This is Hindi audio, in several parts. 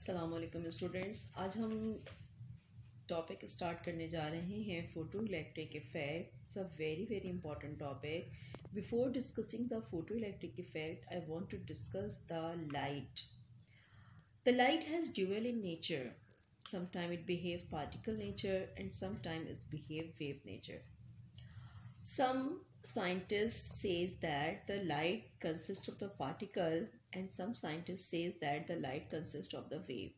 अस्सलाम वालेकुम स्टूडेंट्स, आज हम टॉपिक स्टार्ट करने जा रहे हैं photo electric effect. It's a very important topic. Before discussing the photo electric effect, I want to discuss the light. The light has dual in nature. Sometimes it behave particle nature and sometimes it behave wave nature. Some scientists says that the light consists of the particle and some scientists says that the light consists of the wave.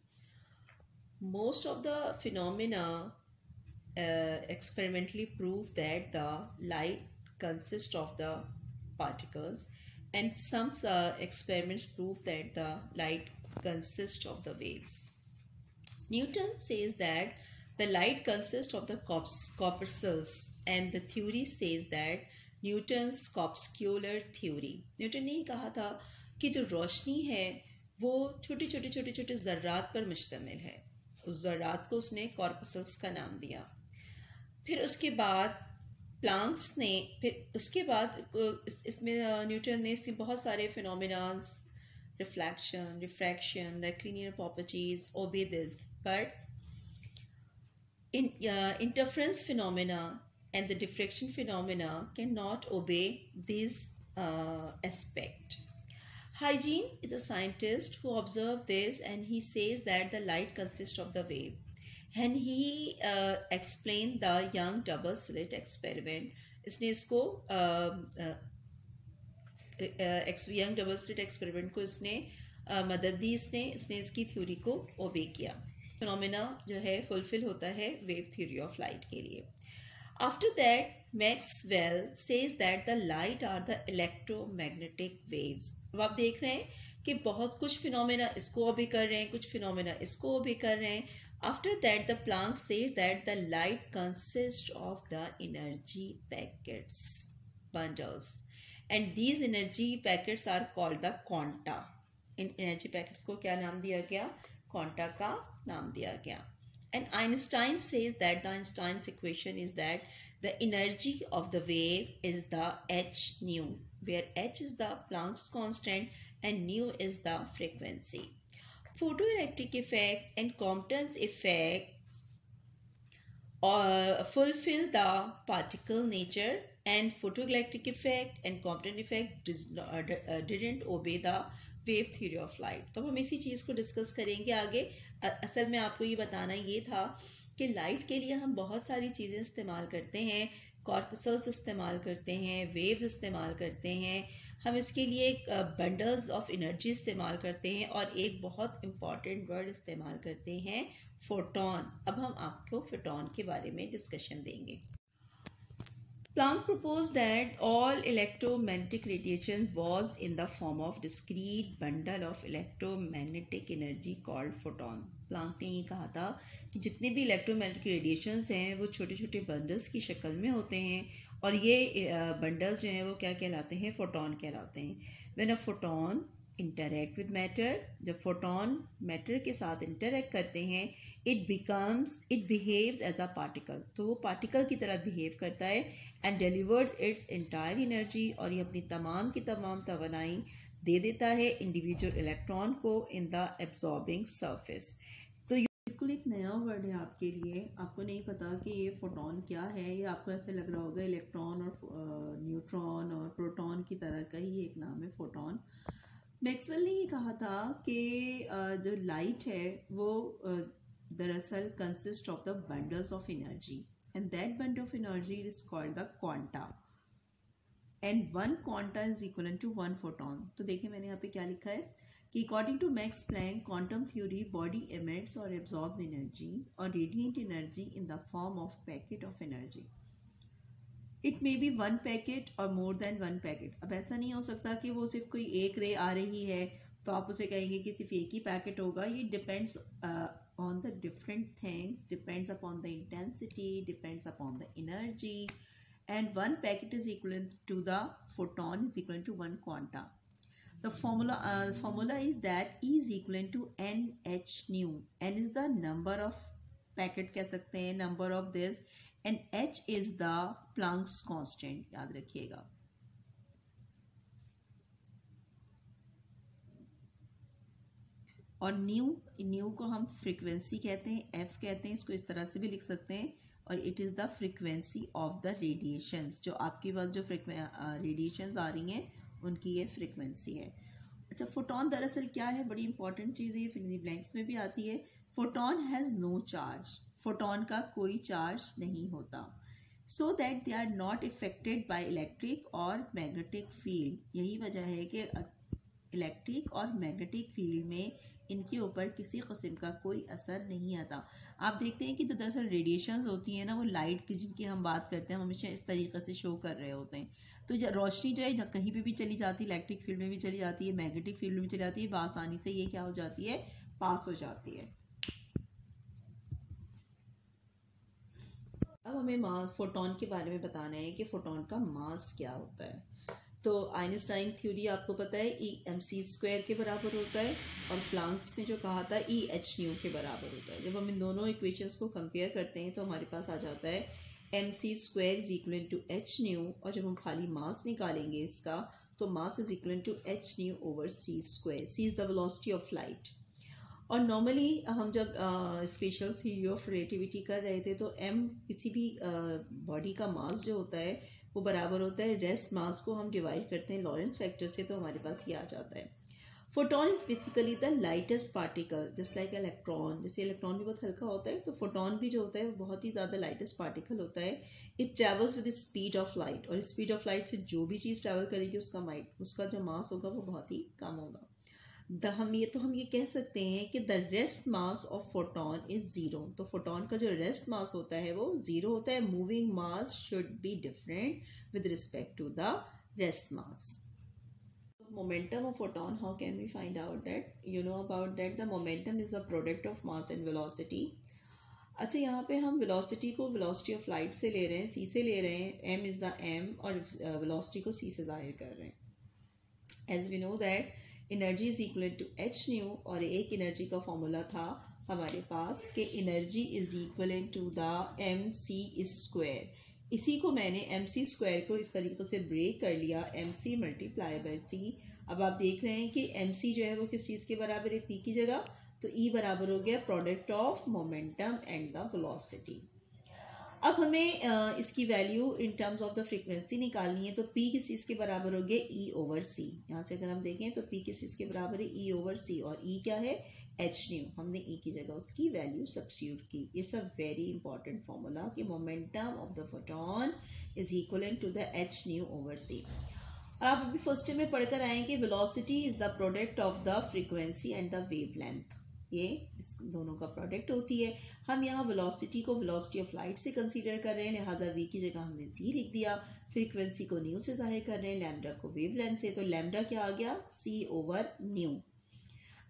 Most of the phenomena experimentally prove that the light consists of the particles and some experiments prove that the light consists of the waves. Newton says that the light consists of the corpuscles and the theory says that Newton's corpuscular theory. Newton ने ही कहा था कि जो रोशनी है वो छोटे छोटे ज़र्रात पर मुश्तमिल है। उस ज़र्रात को उसने कॉर्पसल्स का नाम दिया। फिर उसके बाद प्लांक्स ने इसमें न्यूटन ने इसके बहुत सारे phenomenas, reflection, refraction, rectilinear properties obey this, but interference phenomena and the diffraction phenomena cannot obey this aspect. Hygiene is a scientist who observed this and he says that the light consists of the wave, and he explained the young double slit experiment. इसने इसको यंग डबल स्लिट एक्सपेरिमेंट को इसने मदद दी, इसने इसकी थ्योरी को ओबे किया। फिनोमेना जो है फुलफिल होता है वेव थ्योरी ऑफ लाइट के लिए। After that Maxwell says that the light are the electromagnetic waves. अब आप देख रहे हैं कि बहुत कुछ फिनोमेना इसको ओबे कर रहे हैं, कुछ फिनोमेना इसको ओबे कर रहे हैं। After that the Planck says that the light consist of the energy packets, bundles, and these energy packets are called the quanta. In energy packets को क्या नाम दिया गया? Quanta का नाम दिया गया. And Einstein says that the Einstein's equation is that the energy of the wave is the h nu, where h is the Planck's constant and nu is the frequency. Photoelectric effect and Compton's effect fulfill the particle nature, and photoelectric effect and Compton effect didn't obey the wave theory of light. तो हम इसी चीज़ को डिस्कस करेंगे आगे। असल में आपको ये बताना ये था कि लाइट के लिए हम बहुत सारी चीज़ें इस्तेमाल करते हैं, कॉर्पसल्स इस्तेमाल करते हैं, वेव्स इस्तेमाल करते हैं, हम इसके लिए बंडल्स ऑफ एनर्जी इस्तेमाल करते हैं और एक बहुत इम्पॉर्टेंट वर्ड इस्तेमाल करते हैं, फोटोन। अब हम आपको फोटोन के बारे में डिस्कशन देंगे। Planck proposed that all electromagnetic radiation was in the form of discrete bundle of electromagnetic energy called photon. Planck ने ये कहा था कि जितने भी इलेक्ट्रोमैग्नेटिक रेडिएशंस हैं वो छोटे छोटे बंडल्स की शक्ल में होते हैं और ये बंडल्स जो हैं वो क्या कहलाते हैं? फोटोन कहलाते हैं। When a photon interact with matter, जब फोटोन मैटर के साथ इंटरेक्ट करते हैं, it behaves as a particle, तो वो पार्टिकल की तरह बिहेव करता है and delivers its entire energy, और ये अपनी तमाम की तमाम तवानाई दे देता है इंडिविजुअल इलेक्ट्रॉन को in the absorbing surface। तो ये बिल्कुल एक नया वर्ड है आपके लिए, आपको नहीं पता कि ये फोटोन क्या है। ये आपको ऐसे लग रहा होगा इलेक्ट्रॉन और न्यूट्रॉन और प्रोटॉन की तरह का ही एक नाम है फोटोन। मैक्सवेल ने ये कहा था कि जो लाइट है वो दरअसल consist of the bundles of energy and that bundle of energy is called the quanta and one quanta is equal to one photon. तो देखिए मैंने यहाँ पे क्या लिखा है कि according to Max Planck quantum theory, body emits और एब्जॉर्ब एनर्जी और radiant energy in the form of packet of energy. It may be one packet और मोर देन वन पैकेट। अब ऐसा नहीं हो सकता कि वो सिर्फ कोई एक रे आ रही है तो आप उसे कहेंगे कि सिर्फ एक ही पैकेट होगा। ये depends on the different things, depends upon the intensity, depends upon the energy, and one packet is equal to the photon is equal to one quanta. The formula is that E is equal to NH nu. N is the number of packet कह सकते हैं, number of this, and H is the Planck's constant, याद रखिएगा। और न्यू को हम फ्रीक्वेंसी कहते हैं, एफ कहते हैं, इसको इस तरह से भी लिख सकते हैं। और it is the frequency of the radiations, जो आपके पास जो रेडिएशंस आ रही हैं उनकी ये फ्रीक्वेंसी है। अच्छा, फोटोन दरअसल क्या है, बड़ी इंपॉर्टेंट चीज़ है, ये फिल इन द ब्लैंक्स में भी आती है। Photon has no charge, photon का कोई चार्ज नहीं होता। So that they are not affected by electric और मैग्नेटिक फील्ड। यही वजह है कि इलेक्ट्रिक और मैग्नेटिक फील्ड में इनके ऊपर किसी किस्म का कोई असर नहीं आता। आप देखते हैं कि जो दरअसल रेडिएशंस होती हैं ना, वो लाइट की जिनकी हम बात करते हैं, हम हमेशा इस तरीके से शो कर रहे होते हैं। तो रोशनी जो है कहीं पे भी चली जाती है, इलेक्ट्रिक फील्ड में भी चली जाती है, मैग्नेटिक फील्ड में भी चली जाती है, आसानी से ये क्या हो जाती है, पास हो जाती है। अब हमें फोटोन के बारे में बताना है कि फोटोन का मास क्या होता है। तो आइंस्टाइन थ्योरी आपको पता है E mc² के बराबर होता है, और प्लांक्स ने जो कहा था Ehν के बराबर होता है। जब हम इन दोनों इक्वेशंस को कंपेयर करते हैं तो हमारे पास आ जाता है mc² is equal to hν, और जब हम खाली मास निकालेंगे इसका तो mass is equal to hν over c²। c is the velocity of light. और नॉर्मली हम जब स्पेशल थ्योरी ऑफ रिलेटिविटी कर रहे थे तो m किसी भी बॉडी का मास जो होता है वो बराबर होता है रेस्ट मास को हम डिवाइड करते हैं लॉरेंस फैक्टर से, तो हमारे पास ये आ जाता है। Photon is basically the lightest particle, just like electron. जैसे इलेक्ट्रॉन भी बहुत हल्का होता है, तो फोटोन भी जो होता है वो बहुत ही ज़्यादा लाइटेस्ट पार्टिकल होता है। It travels with the speed of light, और स्पीड ऑफ लाइट से जो भी चीज़ ट्रैवल करेगी उसका जो मास होगा वो बहुत ही कम होगा। हम ये कह सकते हैं कि the rest mass of photon is zero. तो फोटोन का जो रेस्ट मास होता है वो ज़ीरो होता है। Moving mass should be different with respect to the rest mass. Momentum of photon, how can we find out that? You know about that the momentum is the product of mass and velocity. अच्छा, यहाँ पे हम वेलोसिटी को वेलोसिटी ऑफ लाइट से ले रहे हैं, c से ले रहे हैं, m इज़ द m, और वेलोसिटी को c से जाहिर कर रहे हैं। As we know that energy is equal to hν, और एक एनर्जी का फॉर्मूला था हमारे पास कि energy is equal to the mc²। इसी को मैंने mc² को इस तरीके से ब्रेक कर लिया, mc × c। अब आप देख रहे हैं कि mc जो है वो किस चीज़ के बराबर है, p की जगह, तो E बराबर हो गया product of momentum and the velocity. अब हमें इसकी value in terms of the frequency निकालनी है, तो P किस चीज़ के बराबर हो गया, E/c। यहाँ से अगर हम देखें तो P किस चीज़ के बराबर है, E/c, और E क्या है, hν। हमने E की जगह उसकी वैल्यू सब्स्टिट्यूट की। It's a very important formula कि momentum of the photon is equal to the hν/c। और आप अभी फर्स्ट में पढ़कर आए कि velocity is the product of the frequency and the wavelength, ये इस दोनों का प्रोडक्ट होती है। हम यहाँ वेलोसिटी को वेलोसिटी ऑफ लाइट से कंसीडर कर रहे हैं, लिहाजा v की जगह हमने c लिख दिया। फ्रीक्वेंसी को न्यू से जाहिर कर रहे हैं, लैम्डा को वेवलेंथ से, तो लैम्डा क्या आ गया, c/ν।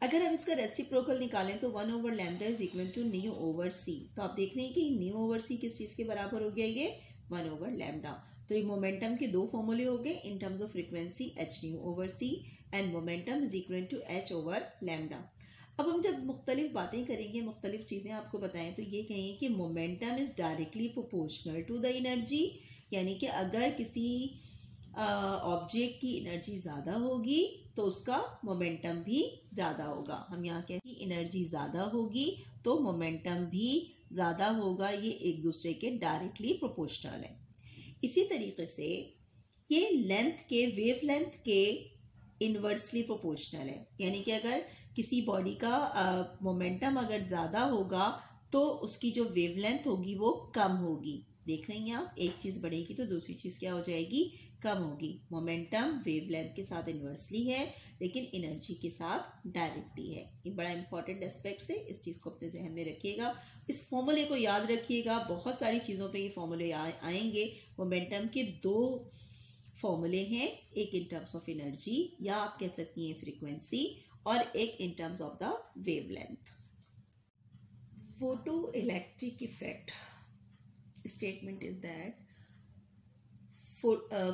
अगर हम इसका रेसिप्रोकल निकालें तो 1/λ इज इक्वल टू ν/c। तो आप देख रहे हैं कि ν/c किस चीज़ के बराबर हो गया, ये 1/λ। तो ये मोमेंटम के दो फॉर्मूले हो गए in terms of frequency, hν/c and momentum is equal to h/λ। अब हम जब मुख्तलिफ बातें करेंगे, मुख्तलिफ चीज़ें आपको बताएं, तो ये कहें कि momentum is directly proportional to the energy, यानी कि अगर किसी ऑब्जेक्ट की एनर्जी ज़्यादा होगी तो उसका मोमेंटम भी ज़्यादा होगा। हम यहाँ कहते हैं कि एनर्जी ज़्यादा होगी तो मोमेंटम भी ज़्यादा होगा, ये एक दूसरे के डायरेक्टली प्रोपोर्शनल है। इसी तरीके से ये वेव लेंथ के इन्वर्सली प्रोपोर्शनल है, यानी कि अगर किसी बॉडी का मोमेंटम अगर ज़्यादा होगा तो उसकी जो वेवलेंथ होगी वो कम होगी। देख रही हैं आप, एक चीज़ बढ़ेगी तो दूसरी चीज़ क्या हो जाएगी, कम होगी। मोमेंटम वेवलेंथ के साथ इन्वर्सली है लेकिन एनर्जी के साथ डायरेक्टली है। ये बड़ा इंपॉर्टेंट एस्पेक्ट है, इस चीज़ को अपने जहन में रखिएगा। इस फॉर्मूले को याद रखिएगा, बहुत सारी चीज़ों पे ये फॉर्मूले आएंगे। मोमेंटम के दो फॉर्मूले हैं, एक इन टर्म्स ऑफ एनर्जी या आप कह सकती हैं फ्रीक्वेंसी, और एक इन terms of the wavelength. Photo electric effect statement is that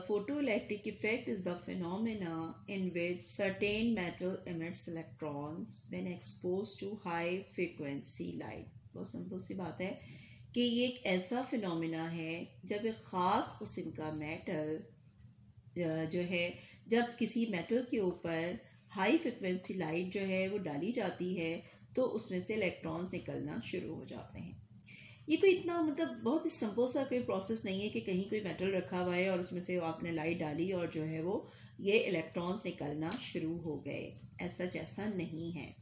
photoelectric effect is the phenomena in which certain matter emits electrons when exposed to high frequency light। बहुत सिंपल सी बात है कि ये एक ऐसा फिनोमेना है जब एक ख़ास किस्म का मेटल जो है, जब किसी मेटल के ऊपर हाई फ्रिक्वेंसी लाइट जो है वो डाली जाती है तो उसमें से इलेक्ट्रॉन्स निकलना शुरू हो जाते हैं। ये कोई इतना मतलब बहुत ही सिंपल सा कोई प्रोसेस नहीं है कि कहीं कोई मेटल रखा हुआ है और उसमें से आपने लाइट डाली और जो है वो ये इलेक्ट्रॉन्स निकलना शुरू हो गए, ऐसा नहीं है।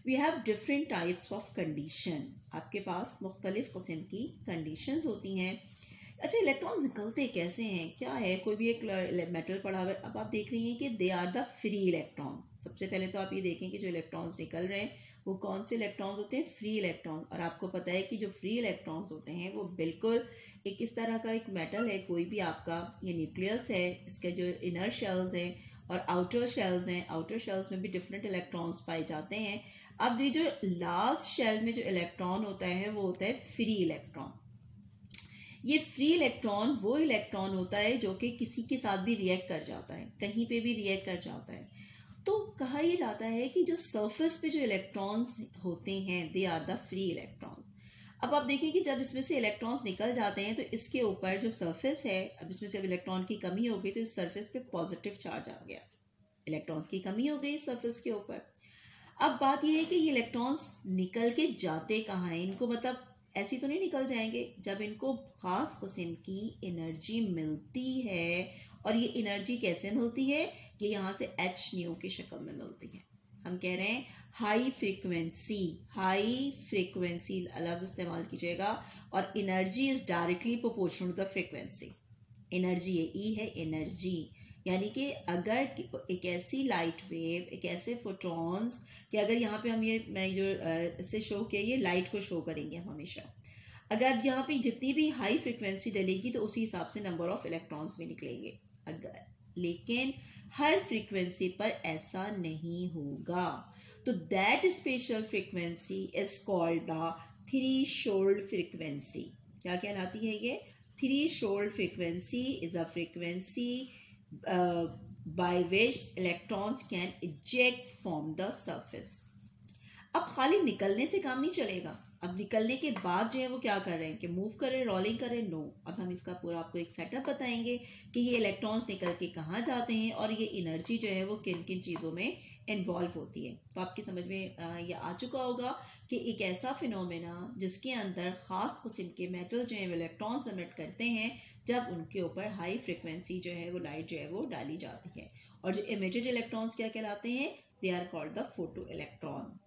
We have different types of condition, आपके पास मुख्तलिफ किस्म की कंडीशंस होती हैं। अच्छा, इलेक्ट्रॉन निकलते कैसे हैं, क्या है, कोई भी एक मेटल पड़ा हुआ है, अब आप देख रही हैं कि they are the free electron. सबसे पहले तो आप ये देखें कि जो इलेक्ट्रॉन्स निकल रहे हैं वो कौन से इलेक्ट्रॉन्स होते हैं, फ्री इलेक्ट्रॉन। और आपको पता है कि जो फ्री इलेक्ट्रॉन्स होते हैं वो बिल्कुल एक इस तरह का एक मेटल है, कोई भी आपका ये न्यूक्लियस है, इसके जो इनर शेल्स हैं और आउटर शेल्स हैं, आउटर शेल्स में भी डिफरेंट इलेक्ट्रॉन्स पाए जाते हैं। अब ये जो लास्ट शेल में जो इलेक्ट्रॉन होता है वो होता है फ्री इलेक्ट्रॉन। ये फ्री इलेक्ट्रॉन वो इलेक्ट्रॉन होता है जो कि किसी के साथ भी रिएक्ट कर जाता है, कहीं पे भी रिएक्ट कर जाता है। तो कहा यह जाता है कि जो सरफेस पे जो इलेक्ट्रॉन्स होते हैं they are the free electron. अब आप देखिए कि जब इसमें से इलेक्ट्रॉन्स निकल जाते हैं तो इसके ऊपर जो सरफेस है, अब इसमें से इलेक्ट्रॉन की कमी हो गई तो इस सरफेस पे पॉजिटिव चार्ज आ गया, इलेक्ट्रॉन्स की कमी हो गई सरफेस के ऊपर। अब बात यह है कि ये इलेक्ट्रॉन्स निकल के जाते कहाँ हैं, इनको मतलब ऐसी तो नहीं निकल जाएंगे, जब इनको खास किस्म की एनर्जी मिलती है। और ये एनर्जी कैसे मिलती है, ये यहाँ से एच न्यू की शक्ल में मिलती है। हम कह रहे हैं हाई फ्रीक्वेंसी लफ्ज इस्तेमाल कीजिएगा, और energy is directly proportional to the frequency. Energy ये ई है, एनर्जी यानी कि अगर एक ऐसी लाइट वेव, एक ऐसे फोटॉन्स कि अगर यहाँ पे हम मैं जो इससे शो किया, ये लाइट को शो करेंगे हम हमेशा। अगर यहाँ पे जितनी भी हाई फ्रिक्वेंसी डलेगी तो उसी हिसाब से नंबर ऑफ इलेक्ट्रॉन्स भी निकलेंगे। अगर लेकिन हर फ्रीक्वेंसी पर ऐसा नहीं होगा, तो that special frequency is called the threshold frequency. क्या कहलाती है ये? Threshold frequency is a frequency by which electrons can eject from the surface। अब खाली निकलने से काम नहीं चलेगा, अब निकलने के बाद जो है वो क्या कर रहे हैं कि मूव कर रहे हैं, रोलिंग कर रहे हैं। नो, अब हम इसका पूरा आपको एक सेटअप बताएंगे कि ये इलेक्ट्रॉन्स निकल के कहाँ जाते हैं और ये एनर्जी जो है वो किन किन चीज़ों में इन्वॉल्व होती है। तो आपकी समझ में ये आ चुका होगा कि एक ऐसा फिनोमेना जिसके अंदर ख़ास किस्म के मेटल जो है वो इलेक्ट्रॉन्स एमिट करते हैं जब उनके ऊपर हाई फ्रिक्वेंसी जो है वो लाइट जो है वो डाली जाती है। और जो इमिटेड इलेक्ट्रॉन्स क्या कहलाते हैं? They are called the photo electron.